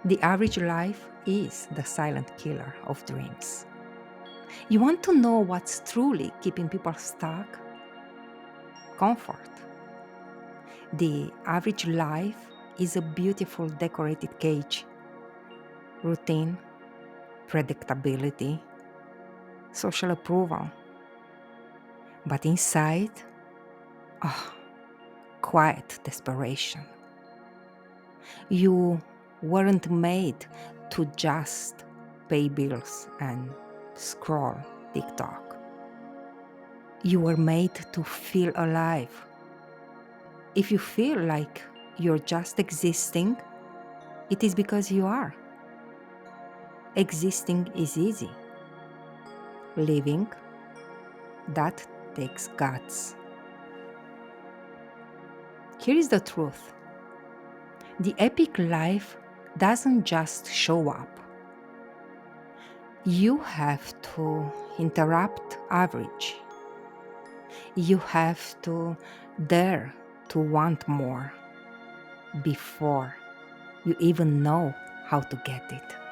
The average life is the silent killer of dreams. You want to know what's truly keeping people stuck? Comfort. The average life is a beautiful decorated cage. Routine, predictability, social approval. But inside, quiet desperation. You weren't made to just pay bills and scroll TikTok. You were made to feel alive. If you feel like you're just existing, it is because you are. Existing is easy. Living, that takes guts. Here is the truth. The epic life doesn't just show up. You have to interrupt average. You have to dare to want more before you even know how to get it.